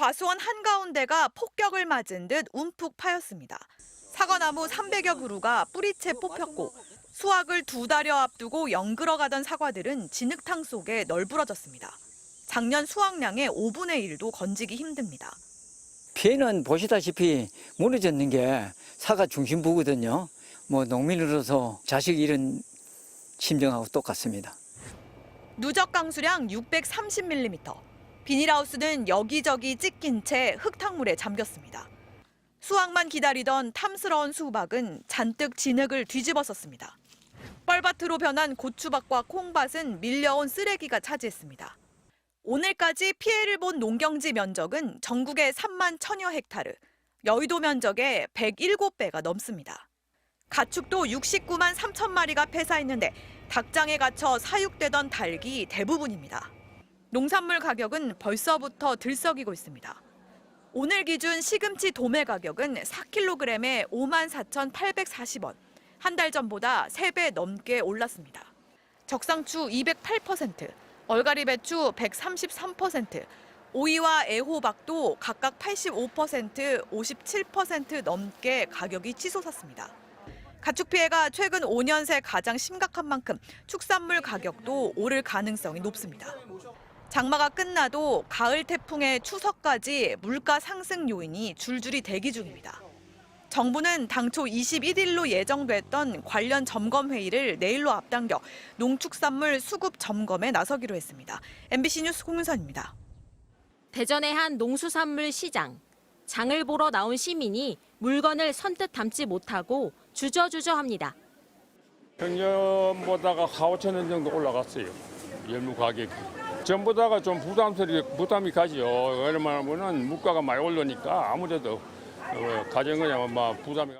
과수원 한가운데가 폭격을 맞은 듯 움푹 파였습니다. 사과나무 300여 그루가 뿌리채 뽑혔고 수확을 2달여 앞두고 연그러가던 사과들은 진흙탕 속에 널브러졌습니다. 작년 수확량의 5분의 1도 건지기 힘듭니다. 피해는 보시다시피 무너졌는 게 사과 중심부거든요. 농민으로서 자식 잃은 심정하고 똑같습니다. 누적 강수량 630mm. 비닐하우스는 여기저기 찢긴 채 흙탕물에 잠겼습니다. 수확만 기다리던 탐스러운 수박은 잔뜩 진흙을 뒤집어썼습니다. 뻘밭으로 변한 고추밭과 콩밭은 밀려온 쓰레기가 차지했습니다. 오늘까지 피해를 본 농경지 면적은 전국의 3만 1000여 헥타르, 여의도 면적의 107배가 넘습니다. 가축도 69만 3천 마리가 폐사했는데 닭장에 갇혀 사육되던 닭이 대부분입니다. 농산물 가격은 벌써부터 들썩이고 있습니다. 오늘 기준 시금치 도매 가격은 4kg에 54,840원, 한 달 전보다 3배 넘게 올랐습니다. 적상추 208%, 얼갈이 배추 133%, 오이와 애호박도 각각 85%, 57% 넘게 가격이 치솟았습니다. 가축 피해가 최근 5년 새 가장 심각한 만큼 축산물 가격도 오를 가능성이 높습니다. 장마가 끝나도 가을 태풍의 추석까지 물가 상승 요인이 줄줄이 대기 중입니다. 정부는 당초 21일로 예정됐던 관련 점검 회의를 내일로 앞당겨 농축산물 수급 점검에 나서기로 했습니다. MBC 뉴스 홍윤선입니다. 대전의 한 농수산물 시장. 장을 보러 나온 시민이 물건을 선뜻 담지 못하고 주저주저합니다. 작년보다가 4,5천 원 정도 올라갔어요. 열무 가격이. 전보다가 좀 부담이 가죠. 왜냐하면 물가가 많이 오르니까 아무래도 가정은 부담이.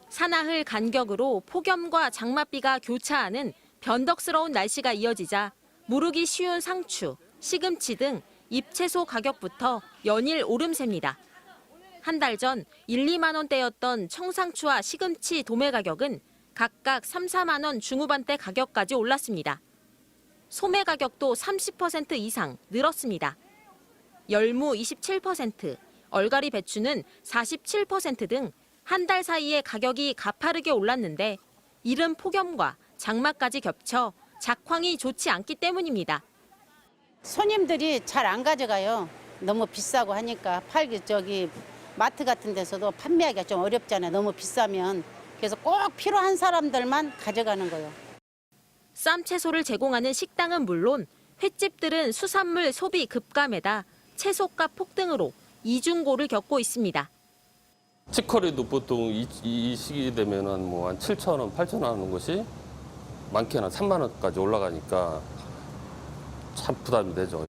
사나흘 간격으로 폭염과 장맛비가 교차하는 변덕스러운 날씨가 이어지자 무르기 쉬운 상추, 시금치 등 잎채소 가격부터 연일 오름세입니다. 한 달 전 1, 2만 원대였던 청상추와 시금치 도매 가격은 각각 3, 4만 원 중후반대 가격까지 올랐습니다. 소매 가격도 30% 이상 늘었습니다. 열무 27%, 얼갈이 배추는 47% 등 한 달 사이에 가격이 가파르게 올랐는데 이른 폭염과 장마까지 겹쳐 작황이 좋지 않기 때문입니다. 손님들이 잘 안 가져가요. 너무 비싸고 하니까 마트 같은 데서도 판매하기가 좀 어렵잖아요. 너무 비싸면. 그래서 꼭 필요한 사람들만 가져가는 거예요. 쌈 채소를 제공하는 식당은 물론 횟집들은 수산물 소비 급감에다 채소값 폭등으로 이중고를 겪고 있습니다. 치커리도 보통 이 시기 되면 한 7,000원, 8,000원 하는 것이 많게는 3만 원까지 올라가니까 참 부담이 되죠.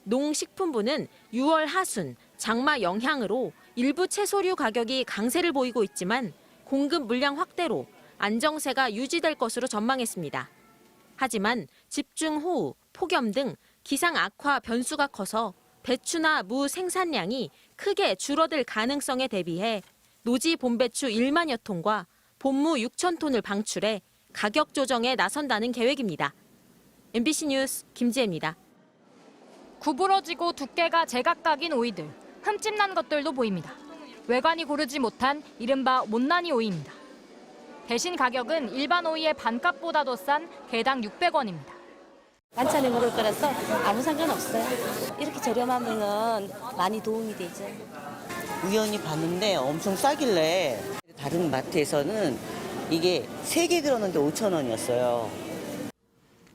농식품부는 6월 하순, 장마 영향으로 일부 채소류 가격이 강세를 보이고 있지만 공급 물량 확대로 안정세가 유지될 것으로 전망했습니다. 하지만 집중호우, 폭염 등 기상 악화 변수가 커서 배추나 무 생산량이 크게 줄어들 가능성에 대비해 노지 봄배추 1만여 톤과 봄무 6천 톤을 방출해 가격 조정에 나선다는 계획입니다. MBC 뉴스 김지혜입니다. 구부러지고 두께가 제각각인 오이들, 흠집 난 것들도 보입니다. 외관이 고르지 못한 이른바 못난이 오이입니다. 대신 가격은 일반 오이의 반값보다도 싼 개당 600원입니다. 반찬에 먹을 거라서 아무 상관없어요. 이렇게 저렴하면 많이 도움이 되죠. 우연히 봤는데 엄청 싸길래 다른 마트에서는 이게 3개 들었는데 5,000원이었어요.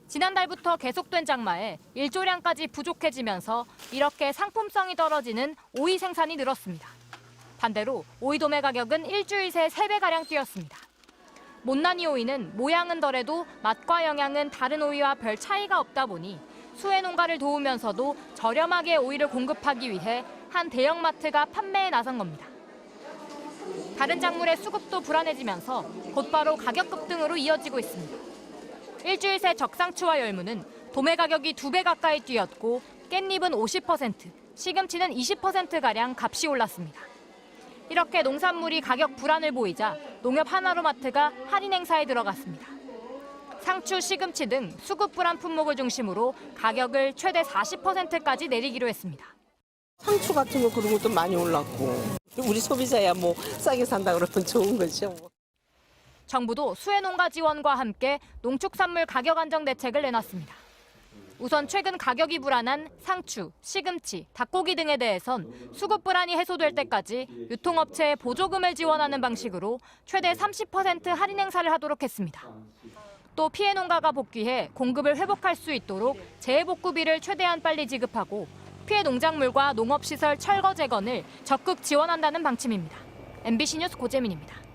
지난달부터 계속된 장마에 일조량까지 부족해지면서 이렇게 상품성이 떨어지는 오이 생산이 늘었습니다. 반대로 오이 도매 가격은 일주일 새 3배가량 뛰었습니다. 못난이 오이는 모양은 덜해도 맛과 영양은 다른 오이와 별 차이가 없다 보니 수해 농가를 도우면서도 저렴하게 오이를 공급하기 위해 한 대형마트가 판매에 나선 겁니다. 다른 작물의 수급도 불안해지면서 곧바로 가격 급등으로 이어지고 있습니다. 일주일 새 적상추와 열무는 도매 가격이 2배 가까이 뛰었고 깻잎은 50%, 시금치는 20%가량 값이 올랐습니다. 이렇게 농산물이 가격 불안을 보이자 농협 하나로마트가 할인 행사에 들어갔습니다. 상추, 시금치 등 수급 불안 품목을 중심으로 가격을 최대 40%까지 내리기로 했습니다. 상추 같은 거 그런 것도 많이 올랐고 우리 소비자야 뭐 싸게 산다 그러면 좋은 거죠. 정부도 수해농가 지원과 함께 농축산물 가격 안정 대책을 내놨습니다. 우선 최근 가격이 불안한 상추, 시금치, 닭고기 등에 대해선 수급 불안이 해소될 때까지 유통업체에 보조금을 지원하는 방식으로 최대 30% 할인 행사를 하도록 했습니다. 또 피해 농가가 복귀해 공급을 회복할 수 있도록 재해복구비를 최대한 빨리 지급하고 피해 농작물과 농업시설 철거 재건을 적극 지원한다는 방침입니다. MBC 뉴스 고재민입니다.